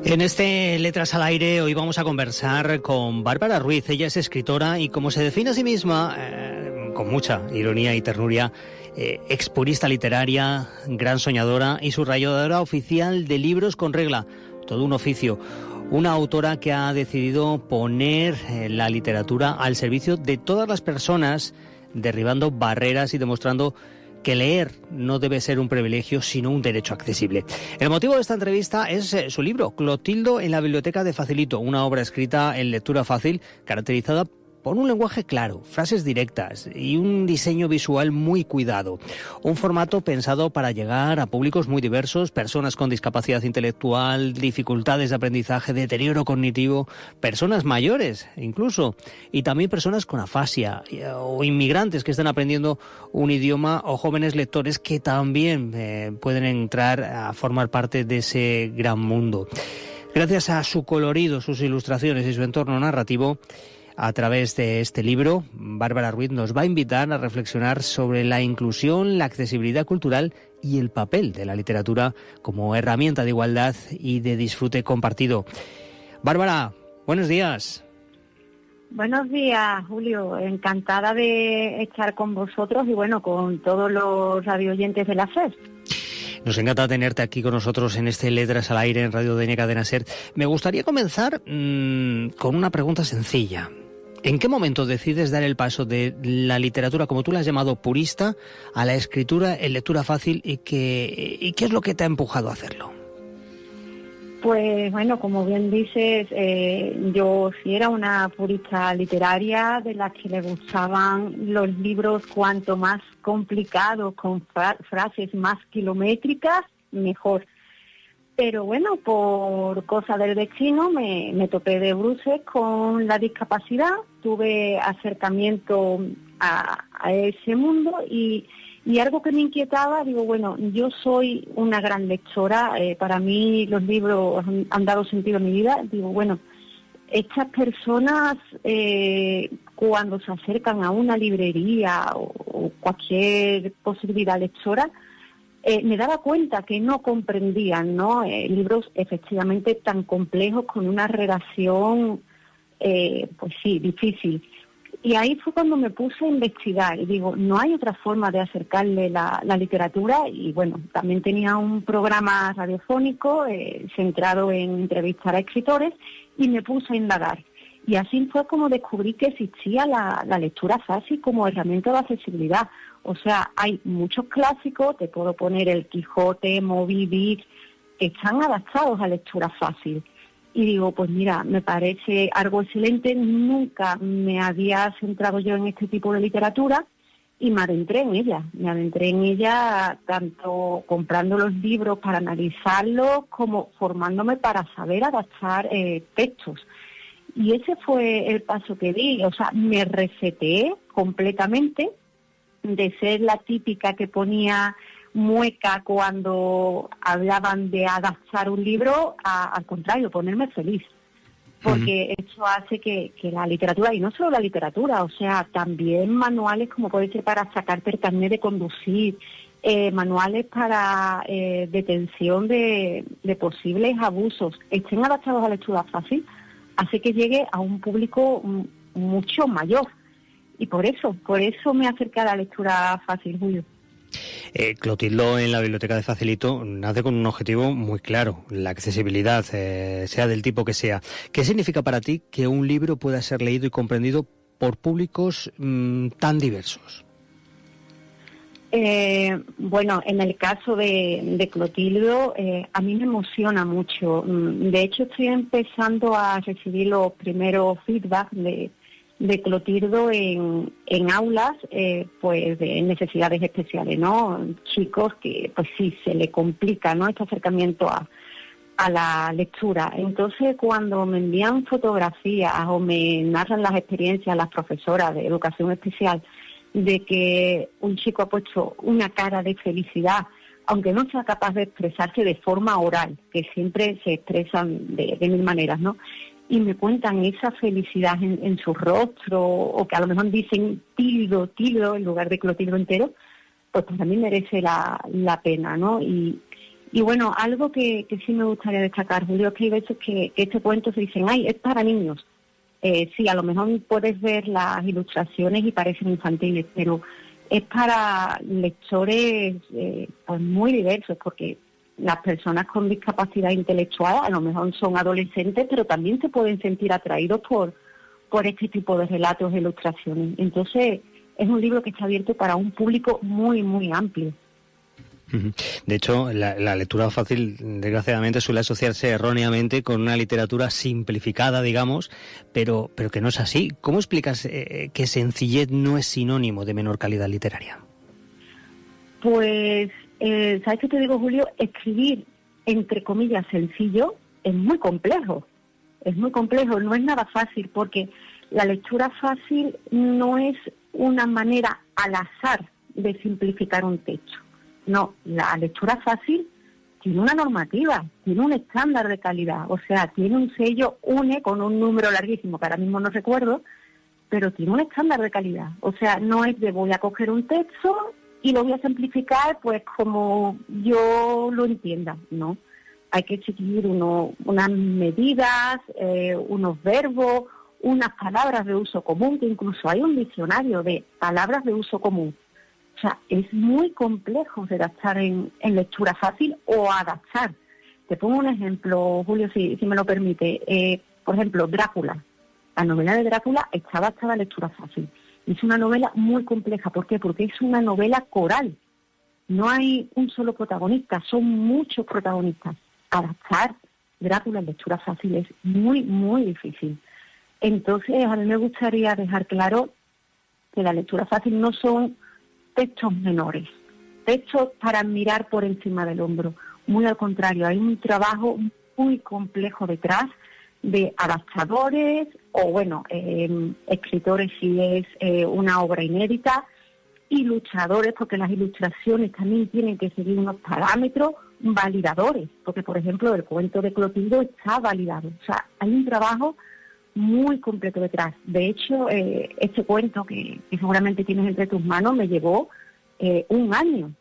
En este Letras al Aire hoy vamos a conversar con Bárbara Ruiz. Ella es escritora y, como se define a sí misma, con mucha ironía y ternura, expurista literaria, gran soñadora y subrayadora oficial de libros con regla, todo un oficio. Una autora que ha decidido poner la literatura al servicio de todas las personas, derribando barreras y demostrando que leer no debe ser un privilegio, sino un derecho accesible. El motivo de esta entrevista es su libro, Clotildo en la biblioteca de Facilito, una obra escrita en lectura fácil, caracterizada por un lenguaje claro, frases directas y un diseño visual muy cuidado. Un formato pensado para llegar a públicos muy diversos, personas con discapacidad intelectual, dificultades de aprendizaje, deterioro cognitivo, personas mayores incluso, y también personas con afasia o inmigrantes que están aprendiendo un idioma, o jóvenes lectores que también pueden entrar a formar parte de ese gran mundo. Gracias a su colorido, sus ilustraciones y su entorno narrativo, a través de este libro, Bárbara Ruiz nos va a invitar a reflexionar sobre la inclusión, la accesibilidad cultural y el papel de la literatura como herramienta de igualdad y de disfrute compartido. Bárbara, buenos días. Buenos días, Julio. Encantada de estar con vosotros y, bueno, con todos los radioyentes de la FES. Nos encanta tenerte aquí con nosotros en este Letras al Aire en Radio DN Cadena SER. Me gustaría comenzar con una pregunta sencilla. ¿En qué momento decides dar el paso de la literatura, como tú la has llamado, purista, a la escritura en lectura fácil y qué es lo que te ha empujado a hacerlo? Pues bueno, como bien dices, yo sí era una purista literaria de las que le gustaban los libros cuanto más complicados, con frases más kilométricas, mejor. Pero bueno, por cosa del destino me topé de bruces con la discapacidad, tuve acercamiento a ese mundo y algo que me inquietaba, digo, bueno, yo soy una gran lectora, para mí los libros han dado sentido a mi vida, digo, bueno, estas personas cuando se acercan a una librería o cualquier posibilidad lectora, me daba cuenta que no comprendían, ¿no? Libros efectivamente tan complejos con una redacción, pues sí, difícil. Y ahí fue cuando me puse a investigar y digo, no hay otra forma de acercarle la literatura. Y bueno, también tenía un programa radiofónico centrado en entrevistar a escritores y me puse a indagar. Y así fue como descubrí que existía la lectura fácil como herramienta de accesibilidad. O sea, hay muchos clásicos, te puedo poner El Quijote, Moby Dick, que están adaptados a lectura fácil. Y digo, pues mira, me parece algo excelente, nunca me había centrado yo en este tipo de literatura y me adentré en ella tanto comprando los libros para analizarlos como formándome para saber adaptar textos. Y ese fue el paso que di, o sea, me reseteé completamente de ser la típica que ponía mueca cuando hablaban de adaptar un libro, al contrario, ponerme feliz. Porque eso hace que la literatura, y no solo la literatura, o sea, también manuales como puede ser para sacarte el carnet de conducir, manuales para detención de posibles abusos, estén adaptados a lectura fácil, hace que llegue a un público mucho mayor. Y por eso me acerqué a la lectura fácil, Julio. Clotildo en la biblioteca de Facilito nace con un objetivo muy claro, la accesibilidad, sea del tipo que sea. ¿Qué significa para ti que un libro pueda ser leído y comprendido por públicos tan diversos? Bueno, en el caso de Clotildo, a mí me emociona mucho. De hecho, estoy empezando a recibir los primeros feedback de Clotildo en aulas, pues de necesidades especiales, ¿no? Chicos que, pues sí, se le complica, ¿no?, este acercamiento a la lectura. Entonces, cuando me envían fotografías o me narran las experiencias las profesoras de educación especial de que un chico ha puesto una cara de felicidad, aunque no sea capaz de expresarse de forma oral, que siempre se expresan de mil maneras, ¿no?, y me cuentan esa felicidad en su rostro, o que a lo mejor dicen Tildo en lugar de Clotildo entero, pues para mí merece la pena, ¿no? Y Y bueno, algo que sí me gustaría destacar, Julio, es que hay veces que este cuento se dicen, ¡ay, es para niños! Sí, a lo mejor puedes ver las ilustraciones y parecen infantiles, pero es para lectores pues muy diversos, porque las personas con discapacidad intelectual a lo mejor son adolescentes, pero también se pueden sentir atraídos por este tipo de relatos e ilustraciones. Entonces, es un libro que está abierto para un público muy, muy amplio. De hecho, la lectura fácil, desgraciadamente, suele asociarse erróneamente con una literatura simplificada, digamos, pero que no es así. ¿Cómo explicas que sencillez no es sinónimo de menor calidad literaria? Pues, ¿sabes qué te digo, Julio? Escribir, entre comillas, sencillo, es muy complejo. Es muy complejo, no es nada fácil, porque la lectura fácil no es una manera al azar de simplificar un texto. No, la lectura fácil tiene una normativa, tiene un estándar de calidad, o sea, tiene un sello UNE con un número larguísimo que ahora mismo no recuerdo, pero tiene un estándar de calidad. O sea, no es de voy a coger un texto y lo voy a simplificar pues como yo lo entienda, no. Hay que seguir unas medidas, unos verbos, unas palabras de uso común, que incluso hay un diccionario de palabras de uso común. O sea, es muy complejo redactar en lectura fácil o adaptar. Te pongo un ejemplo, Julio, si me lo permite. Por ejemplo, Drácula. La novela de Drácula está adaptada a lectura fácil. Es una novela muy compleja. ¿Por qué? Porque es una novela coral. No hay un solo protagonista, son muchos protagonistas. Adaptar Drácula en lectura fácil es muy, muy difícil. Entonces, a mí me gustaría dejar claro que la lectura fácil no son textos menores, textos para mirar por encima del hombro. Muy al contrario, hay un trabajo muy complejo detrás de adaptadores o, bueno, escritores si es una obra inédita, ilustradores, porque las ilustraciones también tienen que seguir unos parámetros, validadores, porque, por ejemplo, el cuento de Clotilde está validado. O sea, hay un trabajo muy completo detrás. De hecho, este cuento que seguramente tienes entre tus manos me llevó un año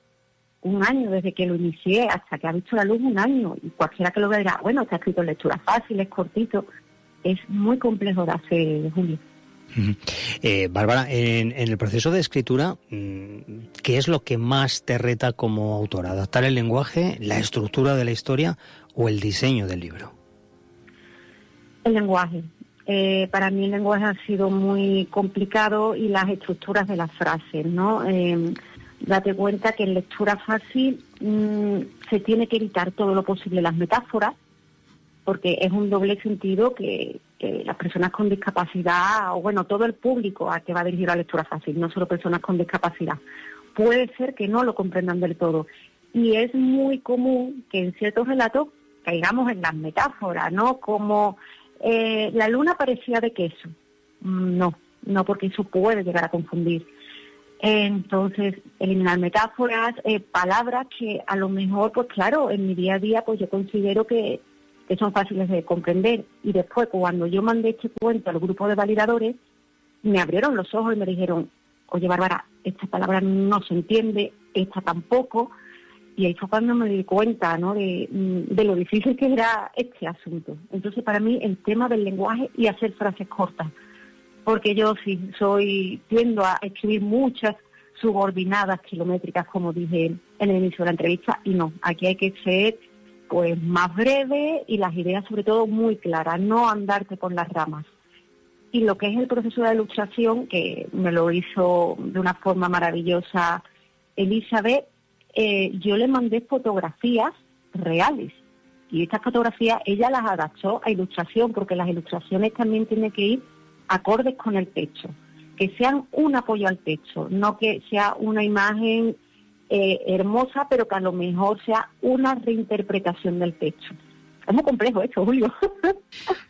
desde que lo inicié hasta que ha visto la luz, un año. Y cualquiera que lo vea dirá, bueno, está escrito en lectura fácil, es cortito. Es muy complejo de hacer, Julio. Bárbara, en el proceso de escritura, ¿qué es lo que más te reta como autora? ¿Adaptar el lenguaje, la estructura de la historia o el diseño del libro? El lenguaje. Para mí el lenguaje ha sido muy complicado y las estructuras de las frases, ¿no? Date cuenta que en lectura fácil se tiene que evitar todo lo posible las metáforas, porque es un doble sentido que las personas con discapacidad, o bueno, todo el público a que va dirigido a lectura fácil, no solo personas con discapacidad, puede ser que no lo comprendan del todo. Y es muy común que en ciertos relatos caigamos en las metáforas, ¿no? Como la luna parecía de queso. No, porque eso puede llegar a confundir. Entonces, eliminar metáforas, palabras que a lo mejor, pues claro, en mi día a día, pues yo considero que son fáciles de comprender. Y después, cuando yo mandé este cuento al grupo de validadores, me abrieron los ojos y me dijeron, oye, Bárbara, esta palabra no se entiende, esta tampoco. Y ahí fue cuando me di cuenta, ¿no?, de lo difícil que era este asunto. Entonces, para mí, el tema del lenguaje y hacer frases cortas. Porque yo sí tiendo a escribir muchas subordinadas kilométricas, como dije en el inicio de la entrevista, y no, aquí hay que ser pues más breve y las ideas sobre todo muy claras, no andarte por las ramas. Y lo que es el proceso de ilustración, que me lo hizo de una forma maravillosa Elizabeth, yo le mandé fotografías reales y estas fotografías ella las adaptó a ilustración, porque las ilustraciones también tienen que ir acordes con el texto, que sean un apoyo al texto, no que sea una imagen hermosa, pero que a lo mejor sea una reinterpretación del texto. Es muy complejo esto, Julio.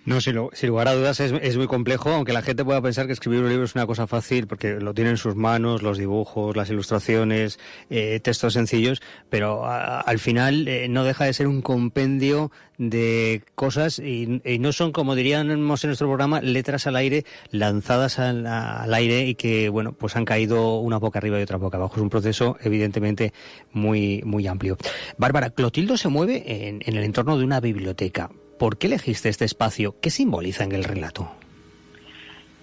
No, sin lugar a dudas es muy complejo, aunque la gente pueda pensar que escribir un libro es una cosa fácil porque lo tiene en sus manos, los dibujos, las ilustraciones, textos sencillos, pero al final no deja de ser un compendio de cosas y no son, como diríamos en nuestro programa, letras al aire, lanzadas al aire y que, bueno, pues han caído una boca arriba y otra boca abajo. Es un proceso evidentemente muy, muy amplio. Bárbara, Clotildo se mueve en el entorno de una biblioteca. ¿Por qué elegiste este espacio? ¿Qué simboliza en el relato?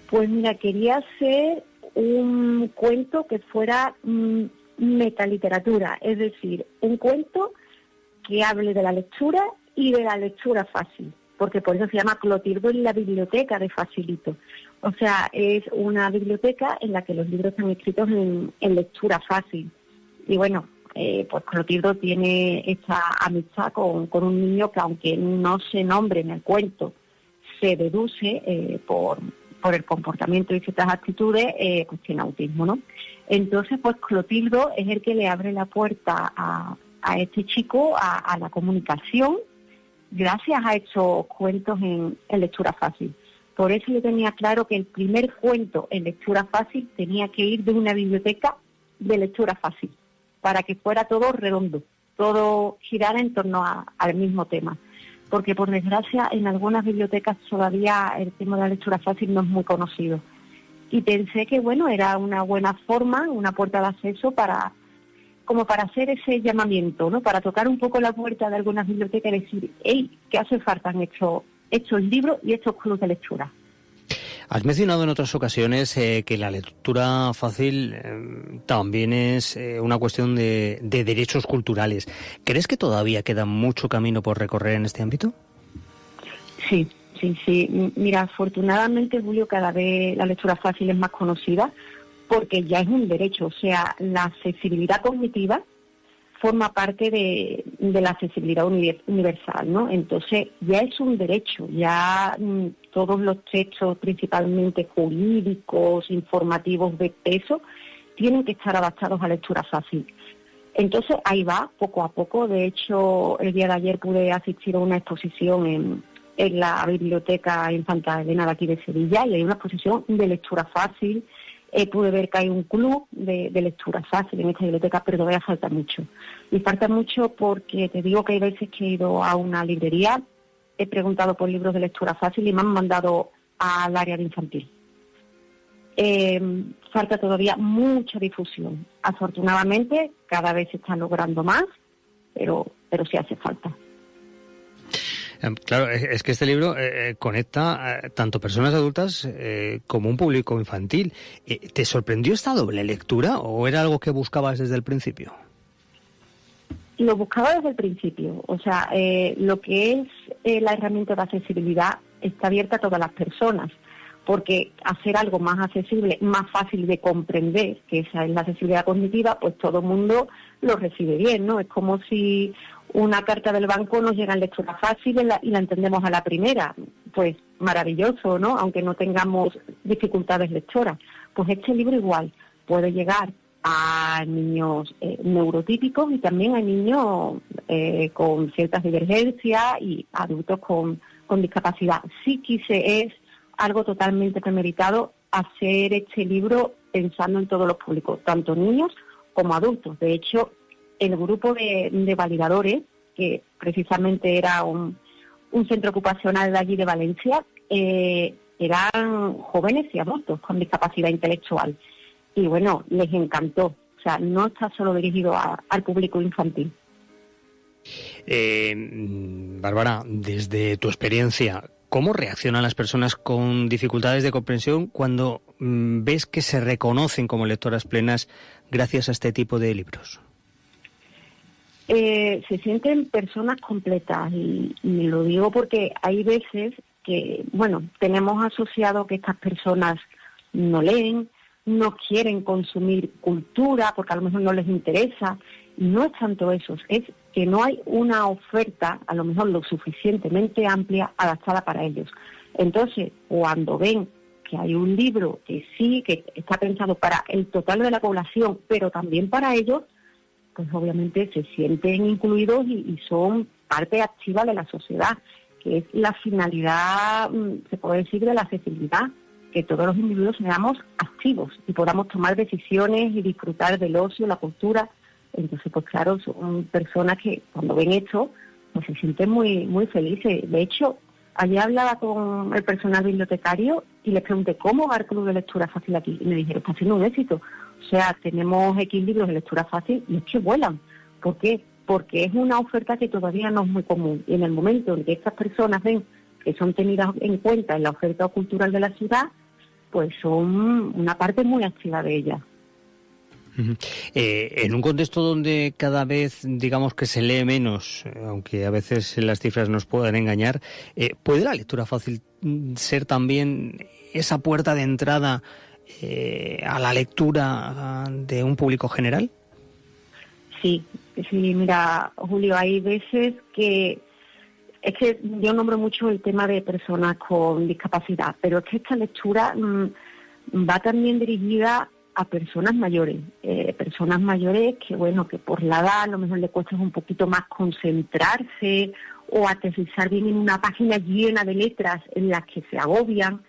Pues mira, quería hacer un cuento que fuera metaliteratura, es decir, un cuento que hable de la lectura y de la lectura fácil, porque por eso se llama Clotildo en la biblioteca de Facilito. O sea, es una biblioteca en la que los libros están escritos en lectura fácil. Y bueno, pues Clotildo tiene esta amistad con un niño que, aunque no se nombre en el cuento, se deduce por el comportamiento y ciertas actitudes, pues tiene autismo, ¿no? Entonces, pues Clotildo es el que le abre la puerta a este chico a la comunicación gracias a estos cuentos en lectura fácil. Por eso yo tenía claro que el primer cuento en lectura fácil tenía que ir de una biblioteca de lectura fácil, para que fuera todo redondo, todo girara en torno al mismo tema. Porque por desgracia en algunas bibliotecas todavía el tema de la lectura fácil no es muy conocido. Y pensé que bueno, era una buena forma, una puerta de acceso para hacer ese llamamiento, ¿no? Para tocar un poco la puerta de algunas bibliotecas y decir, hey, ¿qué hace falta en estos libros y estos clubes de lectura? Has mencionado en otras ocasiones que la lectura fácil también es una cuestión de derechos culturales. ¿Crees que todavía queda mucho camino por recorrer en este ámbito? Sí. Mira, afortunadamente, Julio, cada vez la lectura fácil es más conocida porque ya es un derecho. O sea, la accesibilidad cognitiva forma parte de la accesibilidad universal, ¿no? Entonces ya es un derecho, ya todos los textos, principalmente jurídicos, informativos de peso, tienen que estar adaptados a lectura fácil. Entonces ahí va, poco a poco. De hecho, el día de ayer pude asistir a una exposición en la Biblioteca Infanta Elena de aquí de Sevilla, y hay una exposición de lectura fácil. Pude ver que hay un club de lectura fácil en esta biblioteca, pero todavía falta mucho. Y falta mucho porque te digo que hay veces que he ido a una librería, he preguntado por libros de lectura fácil y me han mandado al área de infantil. Falta todavía mucha difusión. Afortunadamente, cada vez se está logrando más, pero sí hace falta. Claro, es que este libro conecta tanto personas adultas como un público infantil. ¿Te sorprendió esta doble lectura o era algo que buscabas desde el principio? Lo buscaba desde el principio. O sea, lo que es la herramienta de accesibilidad está abierta a todas las personas, porque hacer algo más accesible, más fácil de comprender, que esa es la accesibilidad cognitiva, pues todo el mundo lo recibe bien, ¿no? Es como si una carta del banco nos llega en lectura fácil y la entendemos a la primera. Pues maravilloso, ¿no? Aunque no tengamos dificultades lectoras. Pues este libro igual puede llegar a niños neurotípicos y también a niños con ciertas divergencias y adultos con discapacidad. Sí quise, es algo totalmente premeditado, hacer este libro pensando en todos los públicos, tanto niños como adultos. De hecho, el grupo de validadores, que precisamente era un centro ocupacional de allí de Valencia, eran jóvenes y adultos con discapacidad intelectual. Y bueno, les encantó. O sea, no está solo dirigido al público infantil. Bárbara, desde tu experiencia, ¿cómo reaccionan las personas con dificultades de comprensión cuando ves que se reconocen como lectoras plenas gracias a este tipo de libros? Se sienten personas completas y lo digo porque hay veces que, bueno, tenemos asociado que estas personas no leen, no quieren consumir cultura porque a lo mejor no les interesa. No es tanto eso, es que no hay una oferta a lo mejor lo suficientemente amplia adaptada para ellos. Entonces, cuando ven que hay un libro que sí, que está pensado para el total de la población, pero también para ellos, pues obviamente se sienten incluidos y son parte activa de la sociedad, que es la finalidad, se puede decir, de la accesibilidad, que todos los individuos seamos activos y podamos tomar decisiones y disfrutar del ocio, la cultura. Entonces, pues claro, son personas que cuando ven esto, pues se sienten muy, muy felices. De hecho, ayer hablaba con el personal bibliotecario y les pregunté, ¿cómo va el club de lectura fácil aquí? Y me dijeron, está siendo un éxito. O sea, tenemos X libros de lectura fácil y es que vuelan. ¿Por qué? Porque es una oferta que todavía no es muy común. Y en el momento en que estas personas ven que son tenidas en cuenta en la oferta cultural de la ciudad, pues son una parte muy activa de ella. En un contexto donde cada vez, digamos, que se lee menos, aunque a veces las cifras nos puedan engañar, ¿puede la lectura fácil ser también esa puerta de entrada a la lectura de un público general? Sí, mira, Julio, hay veces que... Es que yo nombro mucho el tema de personas con discapacidad, pero es que esta lectura va también dirigida a personas mayores que, bueno, que por la edad a lo mejor le cuesta un poquito más concentrarse o aterrizar bien en una página llena de letras en las que se agobian.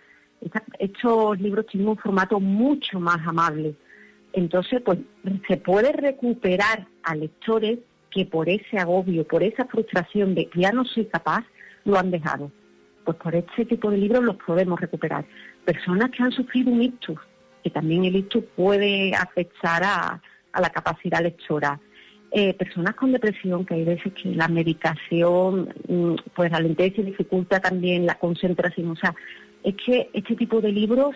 Estos libros tienen un formato mucho más amable. Entonces, pues se puede recuperar a lectores que por ese agobio, por esa frustración de que ya no soy capaz, lo han dejado. Pues por este tipo de libros los podemos recuperar. Personas que han sufrido un ictus, que también el ictus puede afectar a la capacidad lectora. Personas con depresión, que hay veces que la medicación pues ralentiza y dificulta también la concentración. O sea, es que este tipo de libros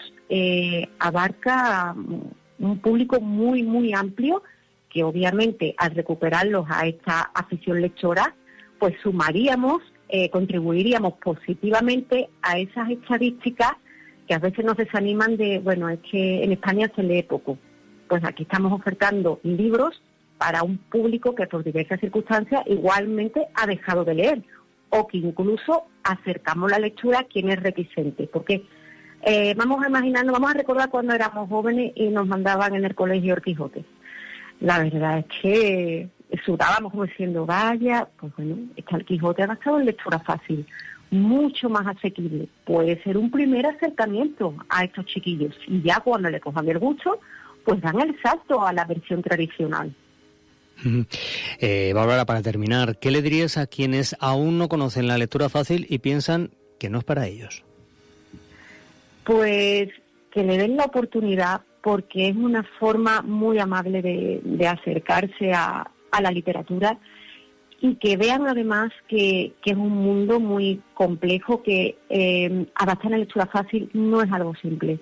abarca un público muy, muy amplio, que obviamente al recuperarlos a esta afición lectora, pues sumaríamos, contribuiríamos positivamente a esas estadísticas que a veces nos desaniman de, bueno, es que en España se lee poco. Pues aquí estamos ofertando libros para un público que por diversas circunstancias igualmente ha dejado de leer, o que incluso acercamos la lectura a quien es reticente, porque vamos a recordar cuando éramos jóvenes y nos mandaban en el colegio el Quijote. La verdad es que sudábamos como diciendo, vaya, pues bueno, está el Quijote adaptado en lectura fácil, mucho más asequible. Puede ser un primer acercamiento a estos chiquillos y ya cuando le cojan el gusto, pues dan el salto a la versión tradicional. Bárbara, para terminar, ¿qué le dirías a quienes aún no conocen la lectura fácil y piensan que no es para ellos? Pues que le den la oportunidad, porque es una forma muy amable de acercarse a la literatura, y que vean además que es un mundo muy complejo, que adaptar la lectura fácil no es algo simple.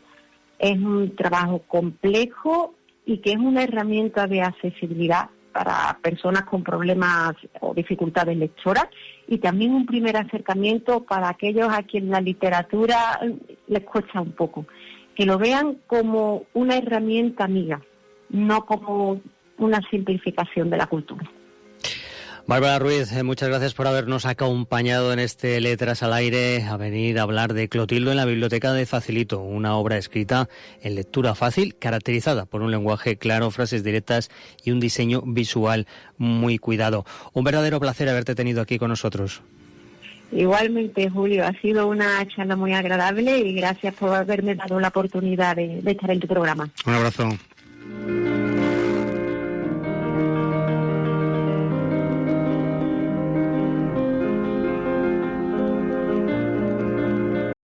Es un trabajo complejo y que es una herramienta de accesibilidad para personas con problemas o dificultades lectoras, y también un primer acercamiento para aquellos a quienes la literatura les cuesta un poco. Que lo vean como una herramienta amiga, no como una simplificación de la cultura. Bárbara Ruiz, muchas gracias por habernos acompañado en este Letras al Aire, a venir a hablar de Clotildo en la Biblioteca de Facilito, una obra escrita en lectura fácil, caracterizada por un lenguaje claro, frases directas y un diseño visual muy cuidado. Un verdadero placer haberte tenido aquí con nosotros. Igualmente, Julio, ha sido una charla muy agradable y gracias por haberme dado la oportunidad de estar en tu programa. Un abrazo.